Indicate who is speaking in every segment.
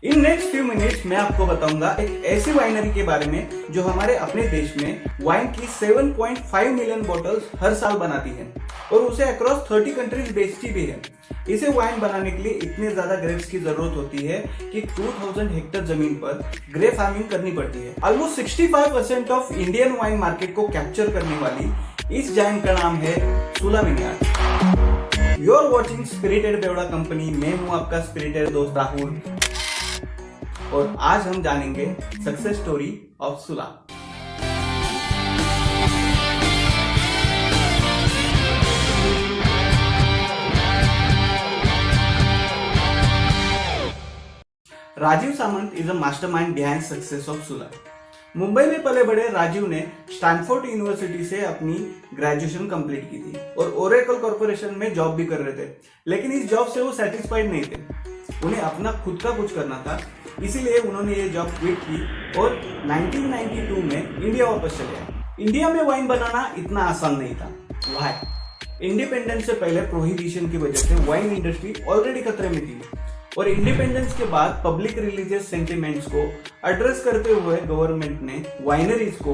Speaker 1: In next few minutes मैं आपको बताऊंगा एक ऐसी वाइनरी के बारे में जो हमारे अपने देश में वाइन की 7.5 मिलियन बोतल्स हर साल बनाती है और उसे अक्रॉस 30 कंट्रीज बेचती भी है। इसे वाइन बनाने के लिए इतने ज्यादा ग्रेप्स की जरूरत होती है कि 2000 हेक्टेयर जमीन पर ग्रेप फार्मिंग करनी पड़ती है। Almost 65% of Indian wine market को कैप्चर करने वाली इस जायंट का नाम है Sula vineyard. You are watching spirited Bewda company. मैं हूं आपका स्पिरिटेड दोस्त राहुल और आज हम जानेंगे success story of Sula. Rajeev Samant is a mastermind behind success of Sula. Mumbai में पले बड़े राजीव ने स्टैनफोर्ड यूनिवर्सिटी से अपनी ग्रेजुएशन कंप्लीट की थी और ओरेकल कॉर्पोरेशन में जॉब भी कर रहे थे, लेकिन इस जॉब से वो सेटिस्फाइड नहीं थे। उन्हें अपना खुद का कुछ करना था, इसीलिए उन्होंने ये जॉब क्विट की और 1992 में इंडिया वापस चले आए। इंडिया में वाइन बनाना इतना आसान नहीं था। वाई इंडिपेंडेंस से पहले प्रोहिबिशन की वजह से वाइन इंडस्ट्री ऑलरेडी खतरे में थी और इंडिपेंडेंस के बाद पब्लिक रिलीजियस सेंटिमेंट्स को एड्रेस करते हुए गवर्नमेंट ने वाइनरीज को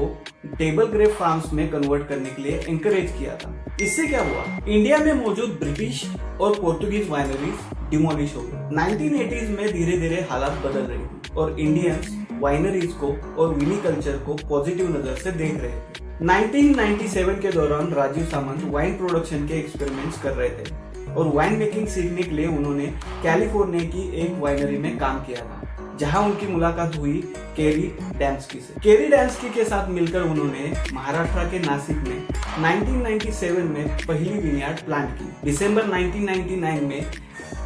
Speaker 1: टेबल ग्रेप फार्म्स में कन्वर्ट करने के लिए एंकरेज किया था। इससे क्या हुआ, इंडिया में मौजूद ब्रिटिश और पोर्तुगीज वाइनरीज डिमोलिश हो गई। 1980s में धीरे धीरे हालात बदल रही थी और इंडियंस वाइनरीज को और विनीकल्चर को पॉजिटिव नजर से देख रहे थे। 1997 के दौरान राजीव सामंत वाइन प्रोडक्शन के एक्सपेरिमेंट्स कर रहे थे और वाइन मेकिंग सीखने के लिए उन्होंने कैलिफोर्निया की एक वाइनरी में काम किया था, जहां उनकी मुलाकात हुई केरी डैम्स्की से। केरी डैम्स्की के साथ मिलकर उन्होंने महाराष्ट्र के नासिक में 1997 में पहली विनयार्ड प्लांट की। दिसंबर 1999 में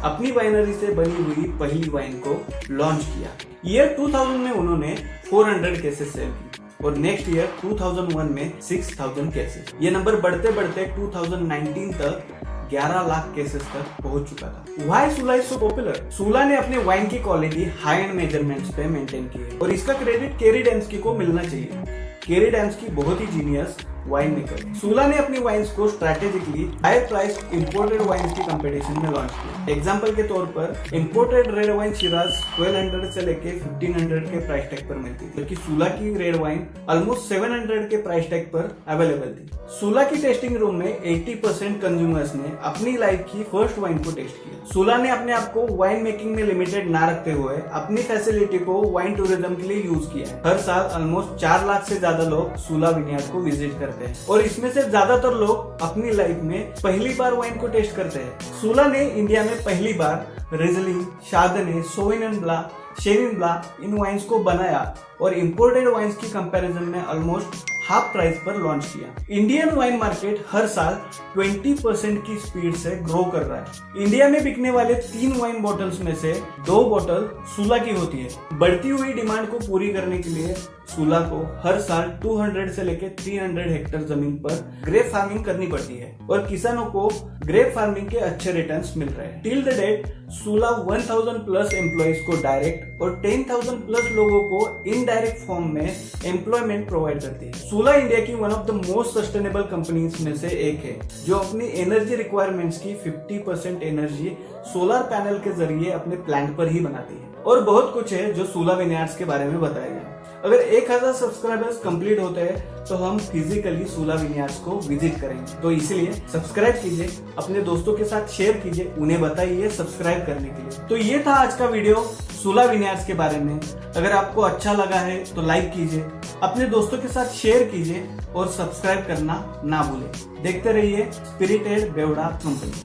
Speaker 1: अपनी वाइनरी से बनी हुई पहली वाइन को लॉन्च किया। ईयर 2000 में उन्होंने 400 केसेस सेल की और नेक्स्ट ईयर 2001 में 6000 केसेस। ये नंबर बढ़ते बढ़ते 2019 तक 11 लाख केसेस तक पहुंच चुका था। Why Sula is so popular? सुला ने अपने वाइन की क्वालिटी हाई एंड मेजरमेंट्स पे मेंटेन की है और इसका क्रेडिट केरी डैम्स्की को मिलना चाहिए। केरी डैम्स्की बहुत ही जीनियस वाइन मेकर। सुला ने अपनी वाइन्स को strategically higher price imported wines की कंपटीशन में लॉन्च किया। एग्जांपल के तौर पर इंपोर्टेड रेड वाइन शिराज 1200 से लेके 1500 के प्राइस टैग पर मिलती थी, जबकि सुला की रेड वाइन ऑलमोस्ट 700 के प्राइस टैग पर अवेलेबल थी। सुला की टेस्टिंग रूम में 80% कंज्यूमर्स ने अपनी लाइफ की फर्स्ट वाइन को टेस्ट किया। सुला ने अपने आप को वाइन मेकिंग में लिमिटेड ना रखते हुए अपनी फैसिलिटी को वाइन टूरिज्म के लिए यूज किया है। हर साल ऑलमोस्ट 4 लाख से ज्यादा लोग सुला विनयार्ड को विजिट करते हैं और इसमें से ज्यादातर लोग अपनी लाइफ में पहली बार वाइन को टेस्ट करते हैं। सुला ने इंडिया में पहली बार रिजलिंग, शार्दने, सोविनियन ब्लांक, शेविन ब्लांक इन वाइन्स को बनाया और इंपोर्टेड वाइन्स की कंपैरिजन में ऑलमोस्ट हाफ प्राइस पर लॉन्च किया। इंडियन वाइन मार्केट हर साल 20% की स्पीड से ग्रो कर रहा है। इंडिया में बिकने वाले 3 वाइन बॉटल्स में से 2 बॉटल सुला की होती है। बढ़ती हुई डिमांड को पूरी करने के लिए सुला को हर साल 200 से लेकर 300 हेक्टेयर जमीन पर ग्रेप फार्मिंग करनी पड़ती है और किसानों को ग्रेप फार्मिंग के अच्छे रिटर्न्स मिल रहे हैं। टिल द डेट सुला 1000 प्लस एम्प्लॉइज को डायरेक्ट और 10,000 प्लस लोगों को इनडायरेक्ट फॉर्म में एम्प्लॉयमेंट प्रोवाइड करती है। सुला इंडिया की one of the most sustainable companies में से एक है, जो अपनी एनर्जी रिक्वायरमेंट्स की 50% एनर्जी सोलर पैनल के जरिए अपने प्लांट पर ही बनाती है। और बहुत कुछ है जो सुला विनयार्ड्स के बारे में बताया गया। अगर 1000 सब्सक्राइबर्स कंप्लीट होते हैं तो हम फिजिकली सुला विनयार्ड्स को विजिट करेंगे, तो इसलिए सब्सक्राइब कीजिए, अपने दोस्तों के साथ शेयर कीजिए, उन्हें बताइए सब्सक्राइब करने के लिए। तो ये था आज का वीडियो सुला विनयार्ड्स के बारे में। अगर आपको अच्छा लगा है तो लाइक कीजिए, अपने दोस्तों के साथ शेयर कीजिए और सब्सक्राइब करना ना भूलें। देखते रहिए स्पिरिटेड बेवड़ा कंपनी।